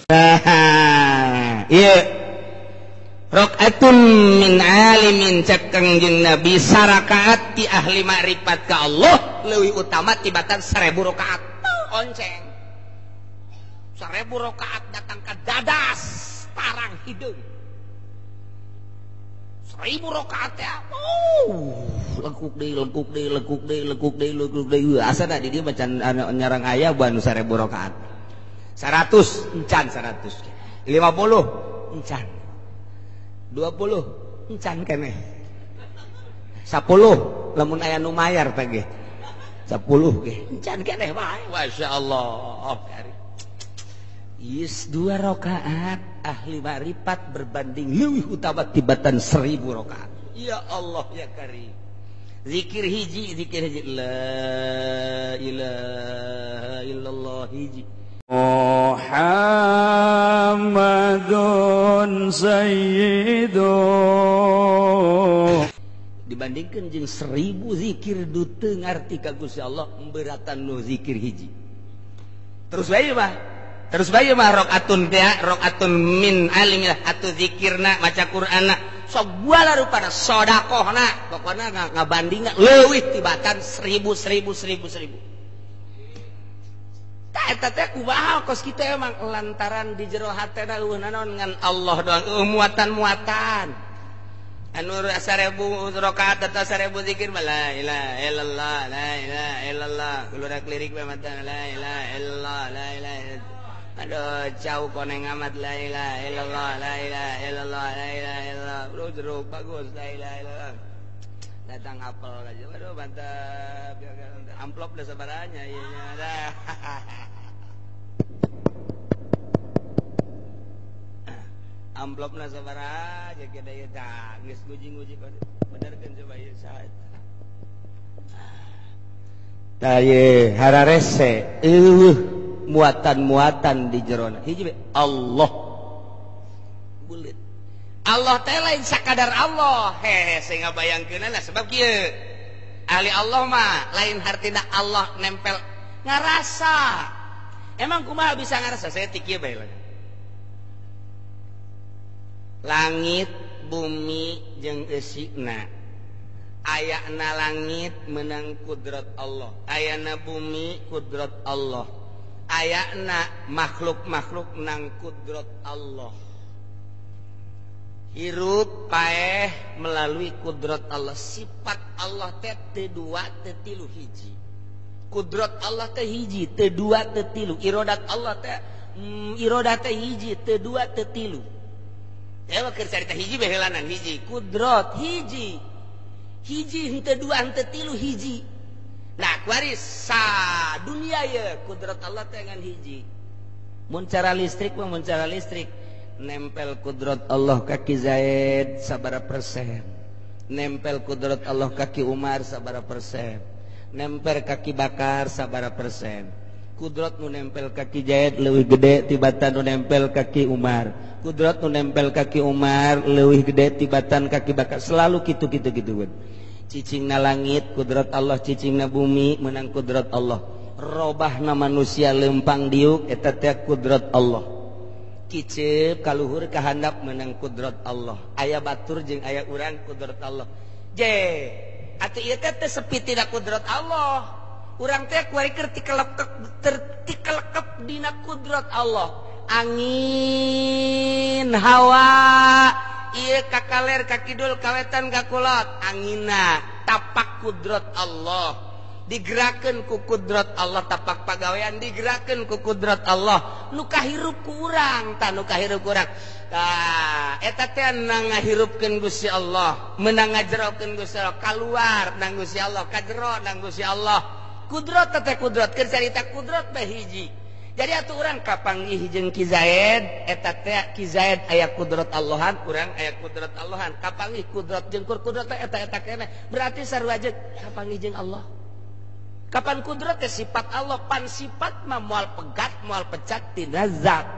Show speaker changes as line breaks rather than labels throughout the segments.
Iya rakaatun min alimin cek Kangjeng Nabi sarakaat ti ahli makrifat ka Allah leuwih utama tibatan 1000 rakaat onceng 1000 rakaat datang ka dadas tarang hideung 1000 rakaat ya lekuk deui asana di dieu macan nyarang aya banu 1000 rakaat 100 encan 100 50 encan 20 encan keneh 10 lamun aya nu mayar teh ge 10 ge encan keneh bae masyaallah is 2 rakaat ahli makrifat berbanding leuwih utama tibatan 1000 rakaat ya Allah ya karim zikir hiji la ilaha illallah hiji Muhammadun sayyidu dibandingkan jeung 1000 zikir duteung ngarti ka Gusti Allah memberatan nu zikir hiji terus bae mah rakaatun teh rakaatun min alimillah atuh zikirna maca Qur'anna sok buala rupana sedekahna pokona ngabandingna leuwih tibatan 1000 eta teh kumaha kos kita emang lantaran di jero hatena eueuh naon ngan Allah doang muatan-muatan anu 1000 rakaat atau 1000 zikir la ilaha illallah la ilaha illallah kulurak lirik mah la ilaha illallah la ilaha aduh jauh koneng amat la ilaha illallah la ilaha illallah la ilaha illallah jeruk bagus la ilaha illallah datang apel aja aduh mantap amplop dah sabaranya ieu nya dah amplopna sabaraha aja ke daya tah geus nguji-nguji benerkeun coba ieu saha eta tah ye hararese muatan-muatan di jerona hiji Allah bulit Allah teh lain sakadar Allah hehe sing ngabayangkeunna lah sebab kieu ahli Allah mah lain hartina Allah nempel ngarasa emang kumaha bisa ngarasa saya ti kieu bae langit bumi jeung eusikna ayana langit menang kudrat Allah ayana bumi kudrat Allah ayana makhluk-makhluk nang kudrat Allah hirup paeh melalui kudrat Allah sifat Allah teh teu dua teu tilu hiji kudrat Allah teh hiji teu dua teu tilu iradat Allah teh iradat teh hiji teu dua teu tilu ya keur carita hiji behelanan hiji kudrat hiji henteu dua henteu tilu hiji nah kuaris sa dunia ye kudrat Allah teh ngan hiji mun cara listrik mah mun cara listrik nempel kudrat Allah kaki Zaid sabara persen nempel kudrat Allah kaki Umar sabara persen nempel kaki Bakar sabara persen kudrat nu nempel kaki Zaid leuwih gede tibatan nu nempel kaki Umar kudrat nu nempel kaki Umar leuwih gede tibatan kaki Bakar selalu kitu-kitu cicingna langit kudrat Allah cicingna bumi menang kudrat Allah robahna manusia lempang diuk eta teh kudrat Allah kicep kaluhur kahandap menang kudrat Allah aya batur jeung aya urang kudrat Allah je atuh ieu teh sepitina kudrat Allah urang teh kuari keur tikelekep dina kudrat Allah angin hawa ieu kakaler kakidul kawetan kakulot angina tapak kudrat Allah digerakkeun ku kudrat Allah tapak pagawean digerakkeun ku kudrat Allah nu kahirup ku urang tah nu kahirup ku urang tah eta teh nang ngahirupkeun Gusti Allah meunang ngajerokeun Gusti Allah kaluar nang Gusti Allah kajero nang Gusti Allah kudrat teh kudrat keur carita kudrat teh hiji jadi atuh urang kapanggih jeung Ki Zaid eta teh Ki Zaid aya kudrat Allahan urang aya kudrat Allahan kapanggih kudrat jeung kudrat teh eta keneh berarti sarua jeung kapanggih jeung Allah kapan kudrat teh sifat Allah pan sifat mah moal pegat moal pecat tina zat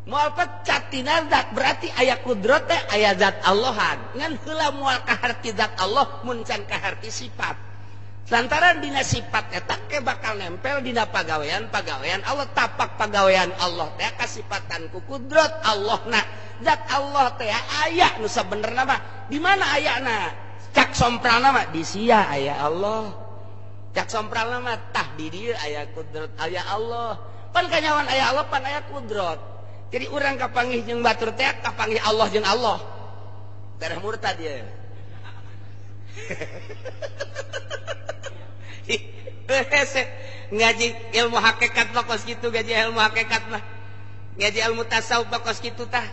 moal pecat tina zat berarti aya kudrat teh aya zat Allahan ngan heula moal kaharti zat Allah mun can kaharti sifat lantaran dina sifat eta ke bakal nempel dina pagawean Allah. Tapak pagawean Allah teh kasifatan ku kudrat Allah na zat Allah teh aya nu sabenerna mah di mana ayana cak sompralna mah di sia aya Allah, cak sompralna mah tah di dieu aya kudrat aya Allah. Pan kanyawan aya Allah pan aya kudrat. Jadi urang kapanggih jeung batur teh kapanggih Allah jeung Allah tereh murtad ya. Ngaji ilmu hakikat mah kos kitu, ngaji ilmu hakikat mah ngaji ilmu tasawuf mah kos kitu tah.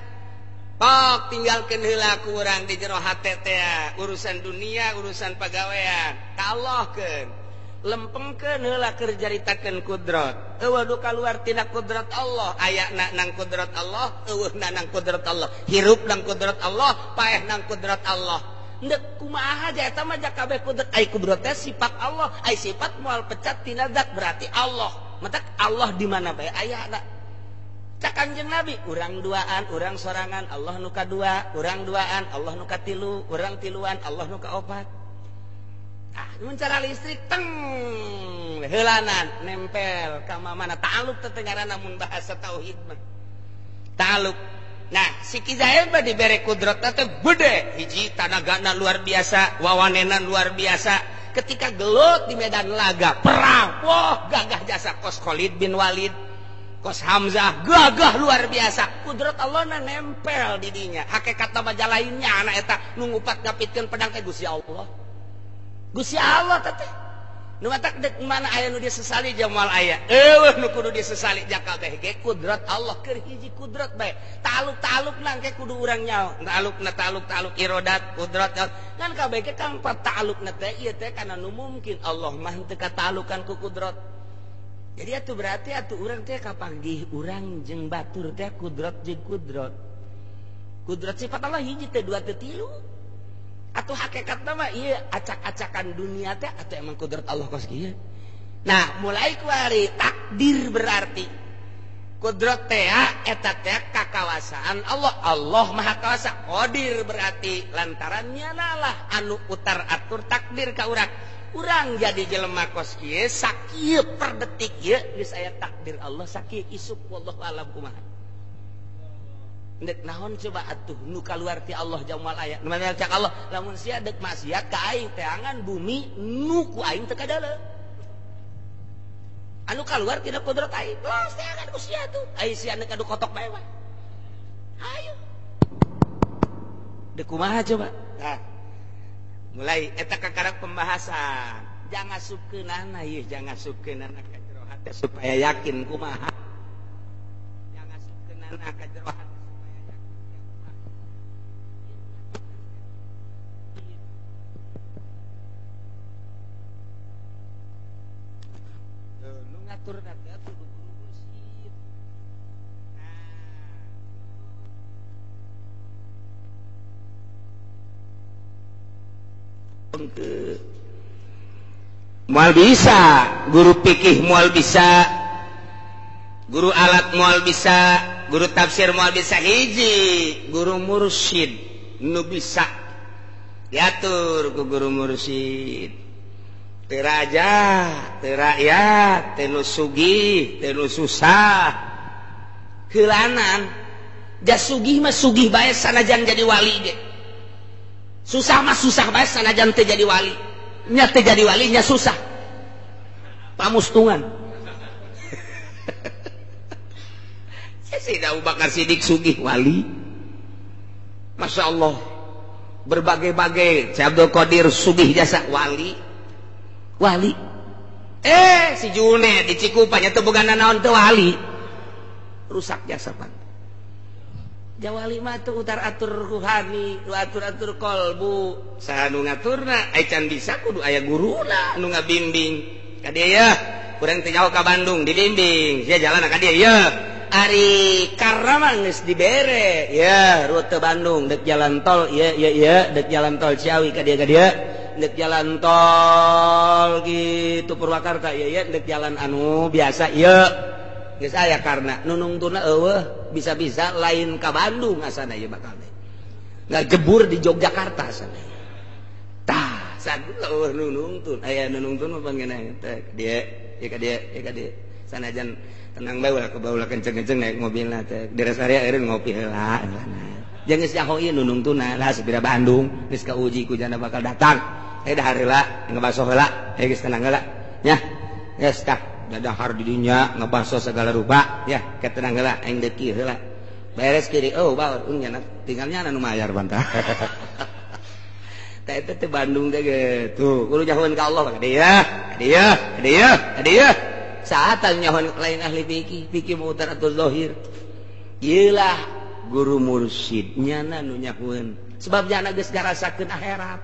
Pok tinggalkeun heula ku urang di jero hate teh urusan dunia, urusan pagawean, kalahkeun. Lempengkeun heula keur jaritakeun kudrat. Eueuh nu kaluar tina kudrat Allah, ayana nang kudrat Allah, eueuhna nang kudrat Allah, hirup nang kudrat Allah, paeh nang kudrat Allah. Ndek kumaha aja eta mah jak kabeh kudrat. Ai kudrat teh sifat Allah, ai sifat moal pecat tina zat berarti Allah. Matak Allah di mana bae ayana. Cak Kanjeng Nabi, urang duaan, urang sorangan, Allah nu kadua, urang duaan, Allah nu katilu, urang tiluan, Allah nu kaopat. Ah, mun cara listrik teng heulanan nempel ka mana ta'alluq teh ngaranna mun bahasa tauhid mah. Ta'alluq. Nah, si Kizail mah dibere kudratna teh gede, hiji tanagana luar biasa, wawanenan luar biasa. Ketika gelut di medan laga, perang, wah gagah jasa kos Khalid bin Walid, kos Hamzah, gagah luar biasa. Kudrat Allah na nempel di dinya. Hakikat nama jalainnya anak eta nungupat ngapitkeun pedang teh Gusti Allah. Gusti Allah teh. Nu matak dek mana aya nu dia sesali jamal aya. Eueuh nu kudu disesali jakal teh ge kudrat Allah keur hiji kudrat bae. Ta'alluq nang ke kudu urang nyaho. Ta'alluq irodat kudrat kan kabeh ke kang ta'alluqna teh ieu teh kana nu mungkin Allah mah teu kata'alluqan ku kudrat. Jadi atuh berarti atuh urang teh kapanggih urang jeung batur teh kudrat jeung kudrat. Kudrat sifat Allah hiji teh dua teh tilu. Atuh hakikat mah ieu acak-acakan dunia teh atuh emang kudrat Allah kos kieu. Nah, mulai kuari takdir berarti kudrat teh eta teh kakawasaan Allah. Allah Maha Kawasa. Qadir berarti lantarannya lah anu utar atur takdir ka urang. Urang jadi jelema kos kieu sakieu per detik ieu geus aya takdir Allah sakieu isuk wallahu alam kumaha. Dek naon coba atuh nu kaluar ti Allah jamal aya. Nu mana cak Allah lamun sia dek maksiat ka aing teh angan bumi nu ku aing teu kadale. Anu kaluar tina kudrat aing. Los teh angan ku sia tuh. Ai sia anu kadu kotok bae wae. Ayo. Dek kumaha coba? Nah. Mulai eta kakarak pembahasan. Jangan supkeunana ieu, jangan supkeunana ka jero hate supaya yakin kumaha. Jangan supkeunana ka jero hate ngatur nanti atuh kudu bersih. Moal bisa guru fikih, moal bisa guru alat, moal bisa guru tafsir, moal bisa hiji guru mursyid nu bisa diatur ku guru mursyid. Teu raja, teu rakyat, teu nu sugih, teu nu susah. Heulanan, da sugih mah sugih bae sanajan jadi wali ge. Susah mah susah bae sanajan teu jadi wali. Nya teu jadi wali nya susah. Pamustungan. Sayyidina Abu Bakar Siddiq sugih wali. Masya Allah. Berbagai-bagai. Syekh Abdul Qadir sugih jasa wali. Wali si Junet di Cikupanya teu boga naon teu wali rusak jasa pan. Jawali mah teu utar atur ruhani, nu atur-atur kolbu. Saha nu ngaturna ai can bisa kudu aya guruna nu ngabimbing. Ka dieu ya, urang teh jauh ka Bandung dibimbing. Sia jalan ka dieu ya. Ari karna mah geus dibere. Ya, rute Bandung dek jalan tol ya dek jalan tol Ciawi ka dieu dek jalan tol gitu Purwakarta ya dek jalan anu biasa ya geus aya karena nunungtuna eueuh bisa-bisa lain ka Bandung asana ieu bakal nggak jebur di Yogyakarta asana tah Saduh nunungtun aya nunungtun mah panggena teh dia ya ka dia sanajan tenang bae ulah ke baula kenceng-kenceng naik mobilna teh di rest area eureun ngopi heula jeung geus nyaho ieu nunungtuna lah sabira Bandung geus kauji ku jana bakal datang dah heula ngabaso heula geus tenang heula nya geus tah dadahar di dinya ngabaso segala rupa ya ketenang heula aing deuki heula beres kiri oh bae nya tinggalnya anu mayar bantah teh teh Bandung teh gitu kudu nyahoeun ka Allah ka dia saat nyahoeun lain ahli fikih mutar atau zahir ieulah guru mursyidnya nu nyahoeun sebab jana geus ngarasakeun akhirat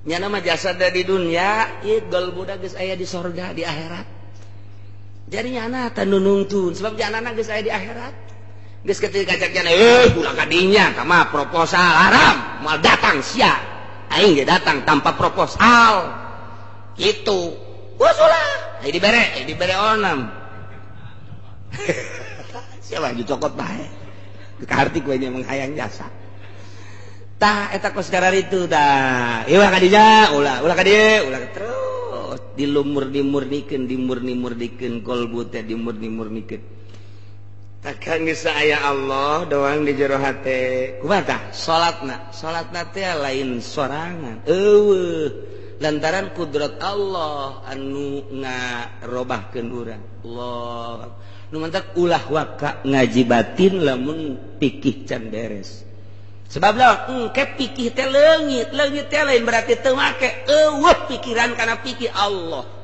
nyana mah jasad di dunia ieu gol budak geus aya di sorga di akhirat jadi nyana teh nunungtun sebab janana geus aya di akhirat geus ketika kacaknya ulah ka dinya kama proposal haram moal datang sia aing ge datang tanpa proposal gitu usulah ai dibere onam siapa dicokot bae kekartik we nya menghayang jasa tah eta kos itu tah ulah ka dinya ulah ka dieu ulah terus dimurni-murnikeun kolbu teh dimurni-murnikeun takkan geus aya Allah doang di jero hate kumaha tah salatna teh lain sorangan eueuh lantaran kudrat Allah anu ngarobahkeun urang Allah nu mantap ulah waka ngaji batin lamun pikih can beres sebab lawan engke pikih teh leungit teh lain berarti teu make eueuh pikiran kana pikih Allah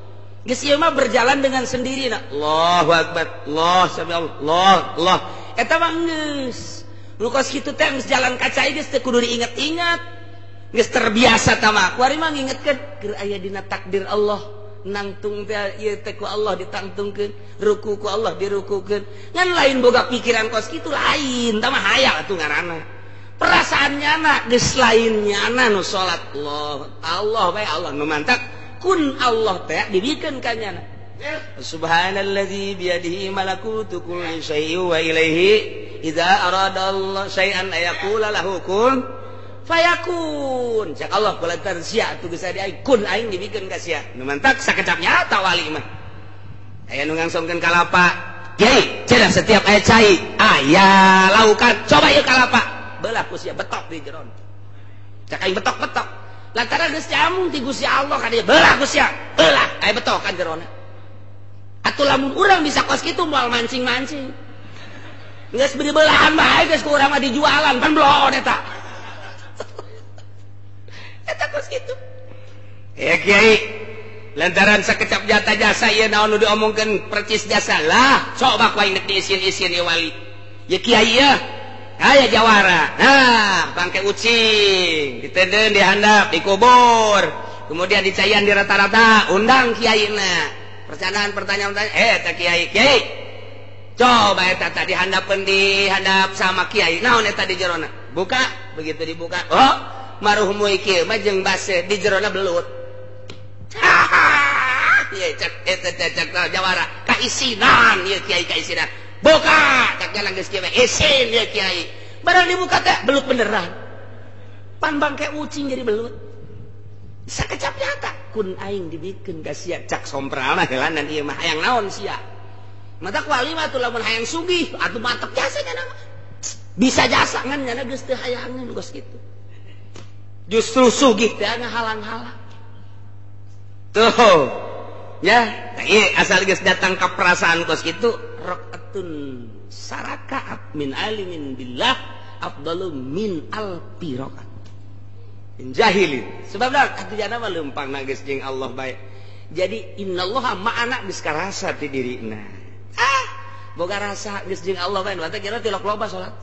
geus ieu mah berjalan dengan sendiri Allahu akbar Allah eta mah geus nu kos kitu teh geus jalan kacai geus teu kudu diinget-inget geus terbiasa tah mah kuari mah ngingetkeun keur aya dina takdir Allah nangtung teh ieu teh ku Allah ditangtungkeun ruku ku Allah dirukukeun ngan lain boga pikiran kos kitu lain tah mah hayal atuh ngaranna perasaannya anak geus lain nyana nu salat Allah bae Allah nu mantap kun Allah teh dibikeun ka nyana subhanallazi biyadihi malakutu kulli syai'in wa ilaihi idza arada Allah syai'an ayaqula lahu kun fayakun cak Allah kulantar sia atuh geus aya aing kun aing dibikeun ka sia nu mantap sakecap nyata wali mah aya nu ngangsongkeun kalapa kiai cenah setiap aya cai aya laukan coba ieu kalapa belah ku sia betok di jeron cak aing betok-betok lantaran geus camung ti Gusti Allah ka dieu belah ku sia belah aya betokan jerona atuh lamun urang bisa kos kitu moal mancing-mancing geus beri belahan bae geus ku urang mah dijualan pan blon eta eta kos kitu ya kiai lantaran sakecap jata jasa ieu naon nu diomongkeun percis jasa lah coba ku aing diisin-isin ieu wali ya kiai ya aya jawara nah bangke ucing diteudeun dihandap dikubur kemudian dicayan di rata-rata undang kiaina pertanyaan eta kiai coba eta tadi dihandap sama kiai naon eta di jerona buka begitu dibuka oh maruhmu ieu mah jeung base di jerona belut ieu cek jawara kaisinan ieu kiai kaisinan buka tak jalan geus kieu isin ya kiai barang dibuka teh belut beneran pan bangke ucing jadi belut sakecap nyata kun aing dibikeun ka sia cak sompralna helanan ieu mah hayang naon sia mata wali mah tuh lamun hayang sugih atuh mantep jasa nya mah bisa jasa ngan nya geus teu hayangan geus kitu justru sugih teh ngahalang-halang tuh ya ieu asal geus datang ka perasaan kos kitu rakaatun sarakaat min alimin billah afdalu min alfi rakaat min jahilin sebab dah katujana mah leumpang geus jeung Allah bae jadi innallaha ma'ana geus karasa ti dirina boga rasa geus jeung Allah bae mantap kira tilok loba salat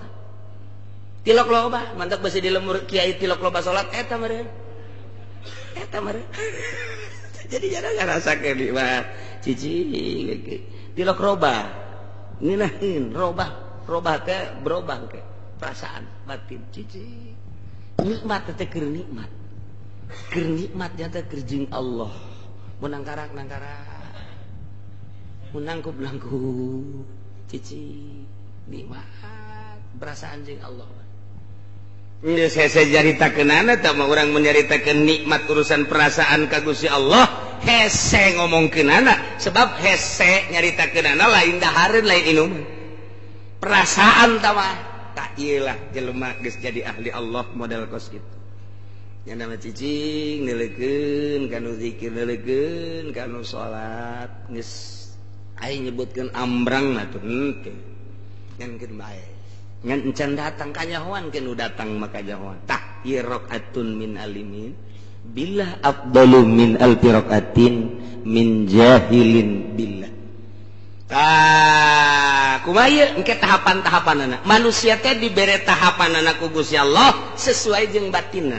tilok loba mantap basa di lemur kiai tilok loba salat eta meureun jadi jangan ngarasakeun di mah cicing tilok roba ngeunaheun robah teh berubah ke perasaan batin cici nikmat teh keur nikmat teh keur jeung Allah mun nangkarak mun nangkup cici nikmat perasaan jeung Allah Geus hese jaritakeunana tah mah urang menjaritakeun nikmat urusan perasaan ka Gusti Allah hese ngomongkeunana sebab hese nyaritakeunana lain dahareun lain inum perasaan tah mah tah ieu lah jelema geus jadi ahli Allah model kos kitu nya nama cicing neuleukeun kanu zikir neuleukeun kanu salat geus ai nyebutkeun ambrang mah tuh henteu ngan keun bae ngan encan datang kajahoan kan datang maka jahoan tah iraqatun min alimin billah afdalu min alfiraqatin min jahilin billah tah kumaha engke tahapan-tahapanana manusia teh dibere tahapanana ku Gusti Allah sesuai jeung batinna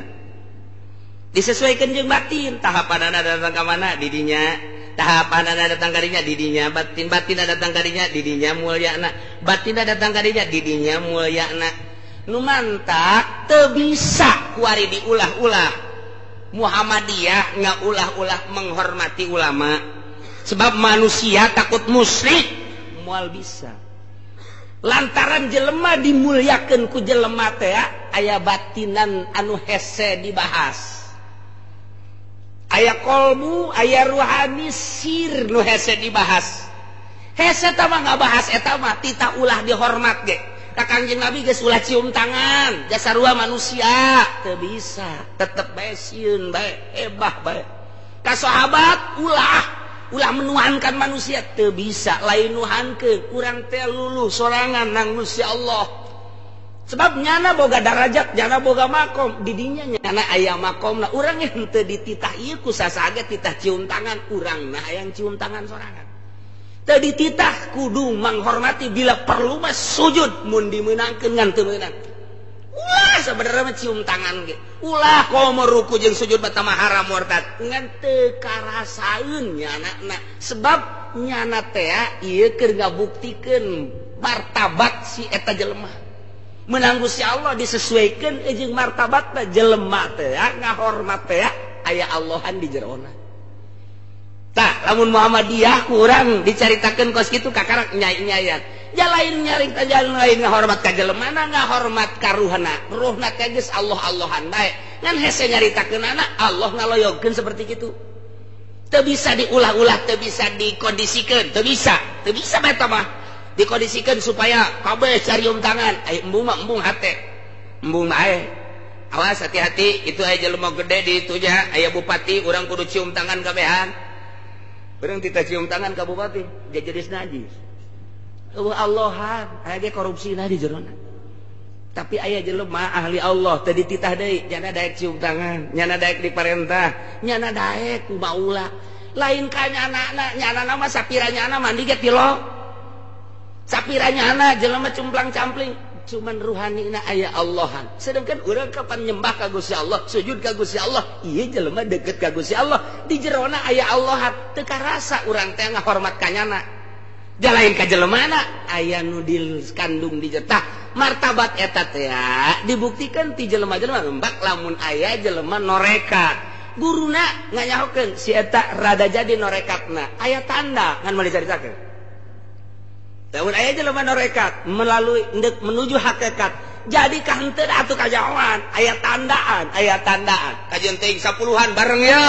disesuaikeun jeung batin tahapanana datang ka mana di dinya tahapanana datang kadinya didinya batin-batinna datang kadinya didinya mulyana batinna datang kadinya didinya mulyana nu mantak teu bisa kuari diulah-ulah Muhammadiyah ngaulah-ulah menghormati ulama sebab manusia takut musyrik moal bisa lantaran jelema dimulyakeun ku jelema teh aya batinan anu hese dibahas aya kolbu, aya ruhani sir nu hese dibahas. Hese tah mah ngabahas eta mah tita ulah dihormat ge. Ka Kangjeng Nabi geus ulah cium tangan, jasarua manusia teu bisa, tetep bae sieun bae, hebah bae. Ka sahabat ulah menuhankan manusia teu bisa, lain nuhankeun urang teh luluh sorangan nang Gusti Allah. Sebab nyana boga darajat, nyana boga makom, didinya nyana aya makomna. Urang henteu dititah ieu ku sasage titah cium tangan, urang nah hayang cium tangan sorangan. Teu dititah kudu menghormati bila perlu mah sujud mun dimeunangkeun ngan teu meunang. Ulah sabenerna mah cium tangan ge. Ulah komo ruku jeung sujud bata mah haram murtad. Ngan teu karasaeun nyana sebab nyana teh ieu keur ngabuktikeun martabat si eta jelema. Menang Gusti Allah disesuaikan jeung martabatna jelema teh ngahormat teh aya Allahan di jerona. Tah lamun Muhammadiyah kurang dicaritakeun kos kitu kakarak nyai-nyayat. Ja lain nyaring ka jalan lain ngahormat ka jelemana ngahormat ka ruhna. Ruhna teh geus Allah-Allahan bae. Ngan hese nyaritakeunana Allah ngaloyogkeun seperti kitu. Teu bisa diulah-ulah, teu bisa dikondisikeun, teu bisa bae tah mah. Dikondisikan supaya kabeh carium tangan embung mah embung hate embung mah awas hati-hati itu aya jelema gede di itu nya aya bupati urang kudu cium tangan kabehan urang tita cium tangan ka bupati jadi najis Allahan aya ge korupsina di jerona tapi aya jelema ahli Allah teu dititah deui nyana daek cium tangan nyana daek diparentah nyana daek ku maula lain ka nyana mah sapira nyana mandi ge tilok sapiranya anak jelema cumplang-campling cuman ruhanina aya Allahan sedangkan urang kapan nyembah ka Gusti Allah sujud ka Gusti Allah ieu jelema deukeut ka Gusti Allah di jerona aya Allahan teu karasa urang teh ngahormat ka nyana jalain ka jelemana aya nu dikandung di jertah martabat eta teh dibuktikan ti jelema-jelema mbak lamun aya jelema norekat guruna nganyahokeun si eta rada jadi norekatna aya tanda ngan meuli caritakeun. Lamun aya jelema norekat melalui menuju hakikat jadi ka henteu atuh kajawan aya tandaan kajian teuing 10-an bareng ya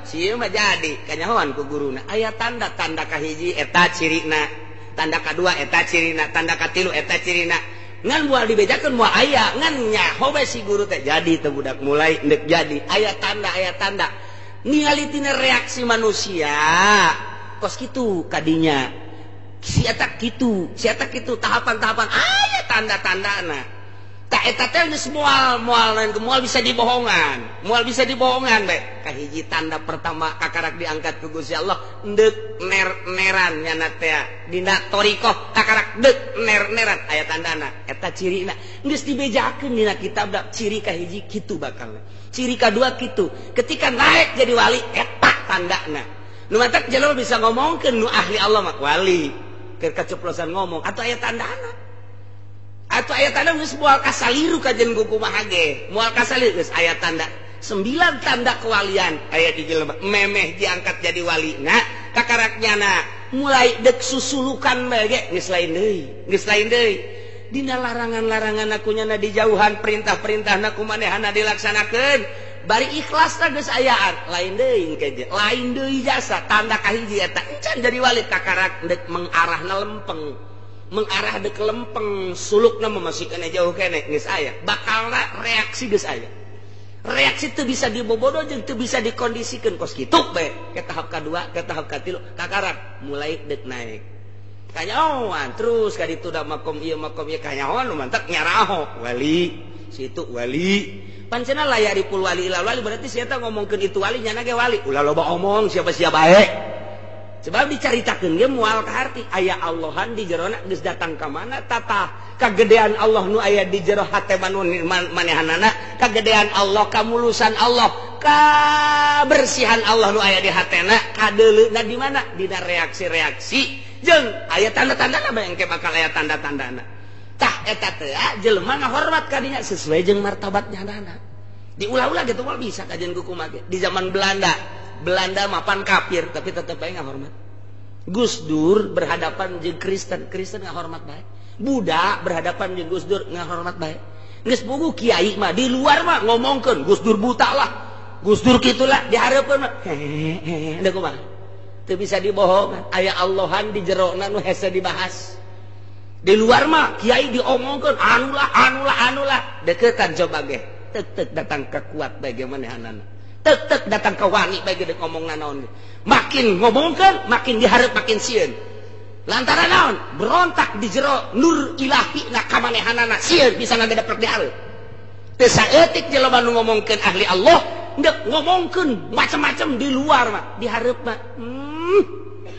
sieu mah jadi kanyahoan ku guruna aya tanda kahiji eta cirina tanda kadua eta cirina tanda katilu eta cirina ngan moal dibedakeun moal aya ngan nyaho bae si guru teh jadi teh budak mulai endek jadi aya tanda ningali tina reaksi manusia kos kitu kadinya siatak gitu tahapan-tahapan aya tanda-tandana tak eta teh geus moal bisa dibohongan bae kahiji tanda pertama kakarak diangkat ku Gusti Allah deuk neran nyana teh dina thariqah kakarak deuk neran aya tandana eta cirina geus dibejakeun dina kitab ciri kahiji kitu bakal ciri kadua kitu ketika naik jadi wali eta tandana nu mantak jelema bisa ngomongkeun nu ahli Allah mah wali keceplosan ngomong atau ayat tanda geus moal kasaliru kajen kumaha ge moal kasaliru geus aya tanda 9 tanda kewalian aya di jelema memeh diangkat jadi wali nah kakaraknyana mulai dek susulukan bae ge geus lain deui dina larangan-larangan akunya dijauhan perintah-perintah kumanehana dilaksanakeun bari ikhlas geus ayaan lain deui jasa tanda kahiji eta encan jadi wali kakarak dek mengarahna lempeng mengarah dek lempeng sulukna memasikeun jauh keneh geus aya bakalna reaksi geus aya reaksi teu bisa dibobodo jeung teu bisa dikondisikeun kos kitu bae ke tahap kadua ke tahap katilu kakarak mulai dek naik kanyahoan terus ka ditu da makom ieu kanyahoan nu mantap nyaraho wali situ wali pancena layaripul wali ilal wali berarti si eta ngomongkeun itu wali nyana ge wali ulah loba omong siapa-siapa bae sebab dicaritakeun ge moal ka harti aya Allahan di jerona geus datang ka mana tata kagedean Allah nu aya di jero hate manehanana kagedean Allah kamulusan Allah kabersihan Allah nu aya di hatena kadeuleuna di mana dina reaksi-reaksi jeung aya tanda-tandana bae engke bakal aya tanda-tandana tah eta teh jelema ngahormat ka dinya sesuai jeung martabatnya dana diulah-ulah gitu mah bisa kajian kumaha ge di zaman Belanda mapan kafir tapi tetep bae ngahormat Gus Dur berhadapan jeung Kristen ngahormat bae Buddha berhadapan jeung Gus Dur ngahormat bae geus puguh kiai mah di luar mah ngomongkeun Gus Dur buta lah Gus Dur kitulah di hareupeun mah da kumaha teu bisa dibohongan aya Allahan di jerona nu hese dibahas di luar mah kiai diomongkeun anulah deukeutan coba ge teuk datang ka kuat bae ge manehanana teuk datang ka wani bae ge deuk ngomongna naon ge makin ngomongkeun makin dihareup makin sieun lantaran naon berontak di jero nur ilahi na ka manehanana sieun bisa ngadaprek di hareup teu saeutik jelema nu ngomongkeun ahli Allah ndeuk ngomongkeun macam-macam di luar mah di hareup mah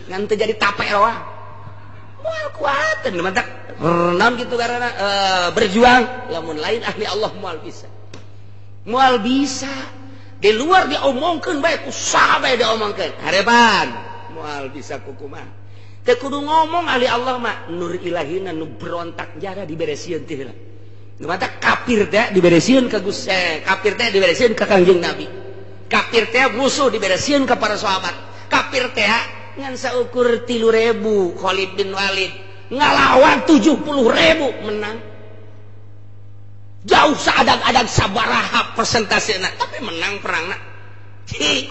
ngan teu jadi tape wae moal kuatan mantap naon gitu karena berjuang lamun lain ahli Allah moal bisa di luar diomongkeun bae ku saha bae diomongkeun harepan moal bisa kukuman teu kudu ngomong ahli Allah mah nur ilahina nu berontak jara diberesieun teh heula nu mantap kafir teh diberesieun ka kafir teh diberesieun ka Kangjeng Nabi kafir teh musuh diberesieun ka para sahabat kafir teh ngan saukur 3.000 Khalid bin Walid ngalawan 70.000 menang jauh seadag-adag sabaraha persentasena tapi menang perangna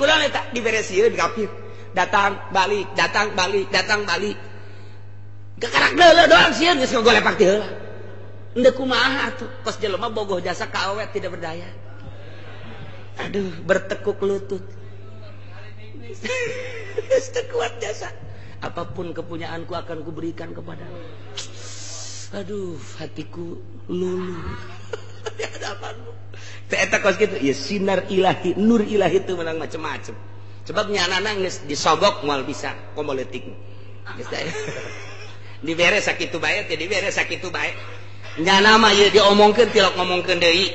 kunaon eta diberesieun kafir datang balik gakarak deuleu doang sieun geus ngogolepak ti heula endeu kumaha atuh kos jelema bogoh jasa ka awet tidak berdaya aduh bertekuk lutut kuat jasa apapun kepunyaanku akan kuberikan kepadamu aduh hatiku lulu di hadapanmu eta kos kitu ya sinar ilahi nur ilahi itu menang macam-macam sebab nyanana geus disogok moal bisa komoleutik geus teh dibere sakitu bae teh dibere sakitu bae nyana mah ieu diomongkeun tilok ngomongkeun deui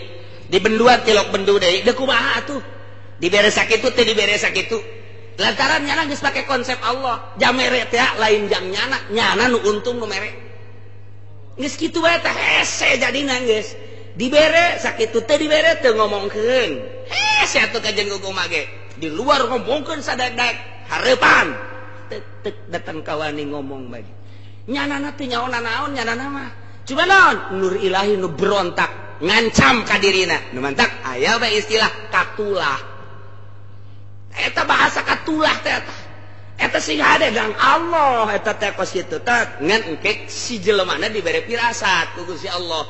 dibenduan tilok bendu deui deuk kumaha atuh dibere sakitu teh dibere sakitu lantaran nyana geus pake konsep Allah jam mere teh lain jam nyana nu untung nu mere geus kitu bae teh hese jadina geus dibere sakitu teh dibere teu ngomongkeun hese atuh kajen kumaha ge di luar ngomongkeun sadadak hareupan teuk datang ka wani ngomong bae nyanana teh nyaona naon nyanana mah cuma naon nur ilahi nu berontak ngancam ka dirina nu mantap aya bae istilah katulah eta bahasa katulah teh eta sing hade gang Allah eta teh kos kitu teh ngan engke si jelemana dibere pirasat ku Gusti Allah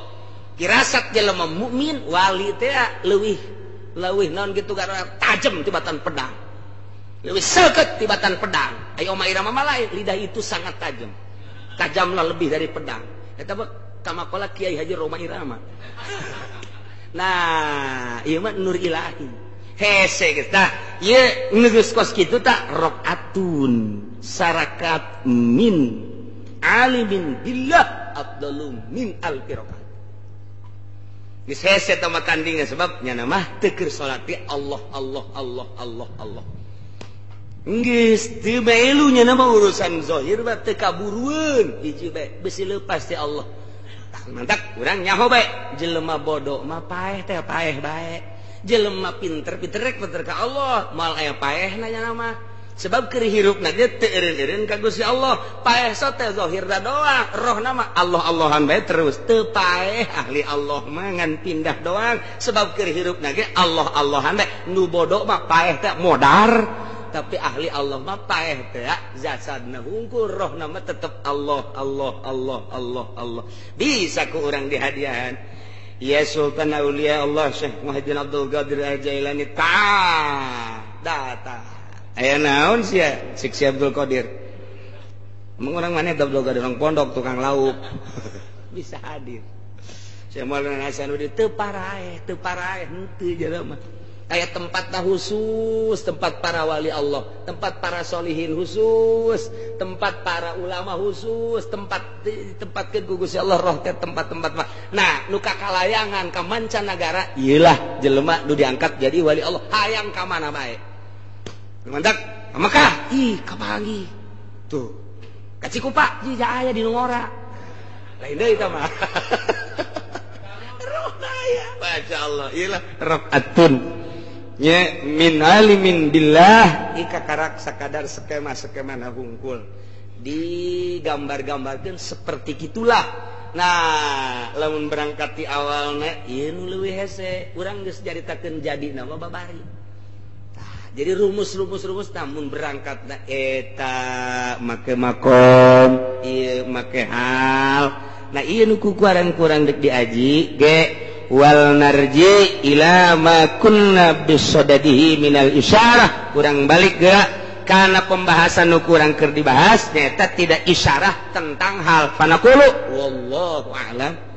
pirasat jelema mukmin wali teh leuwih naon kitu karena tajem tibatan pedang leuwih seukeut tibatan pedang aya Oma Irama mah lain lidah itu sangat tajamlah lebih dari pedang eta mah kamakola Kiai Haji Roma Irama nah ieu mah nur ilahi hese geus tah ieu geus kos kitu tah rakaatun sarakat min alimin billah afdalu min alfi rakaat geus hese tah tandingna sebab nya mah teu keur salat ti Allah geus teu bae lu nya mah urusan zahir mah teu kaburueun hiji bae besi leupas ti Allah mantap urang nyaho bae jelema bodoh mah paeh teh paeh bae jelema pinter ka Allah moal aya paehna nya mah sebab keur hirupna ge teu eureun-eureun ka Gusti Allah paeh so teh zahirna doang rohna mah Allah-Allahan bae terus teu paeh ahli Allah mah ngan pindah doang sebab keur hirupna ge Allah-Allahan bae nu bodoh mah paeh teh modar tapi ahli Allah mah paeh teh jasadna hungkul rohna mah tetep Allah bisa ku urang dihadiahan ya Sultan Aulia Allah Syekh Muhyiddin Abdul Qadir Al-Jailani datang aya naon sia Syekh Abdul Qadir emang orang mana Abdul Qadir orang pondok tukang lauk bisa hadir Syekh Maulana Hasanuddin teu paraeh henteu jelema aya tempatna khusus tempat para wali Allah tempat para solihin khusus tempat para ulama khusus tempatkeun ku Gusti Allah roh teh tempat-tempat mah nah nu kakalayangan ka mancanagara ieulah jelema nu diangkat jadi wali Allah hayang ka mana bae mandak ka Mekah ih kapanggih tuh ka Cikupa ji aya di Nungora lain deui eta mah roh aya masyaallah ieulah rafatun nya min alimin billah ika karak sakadar skema-skema na hungkul digambar-gambarkeun seperti gitulah nah lamun berangkat di awalna ieu nu leuwih hese urang geus jaritakeun jadi nama babari jadi rumus namun berangkatna eta make makom ieu make hal nah ieu nu kurang dek diaji ge wal narji ila ma kunna bisadadihi minal isyarah kurang balik geura kana pembahasan nu kurang keur dibahas nyata tidak isyarah tentang hal panaqulu wallahu a'lam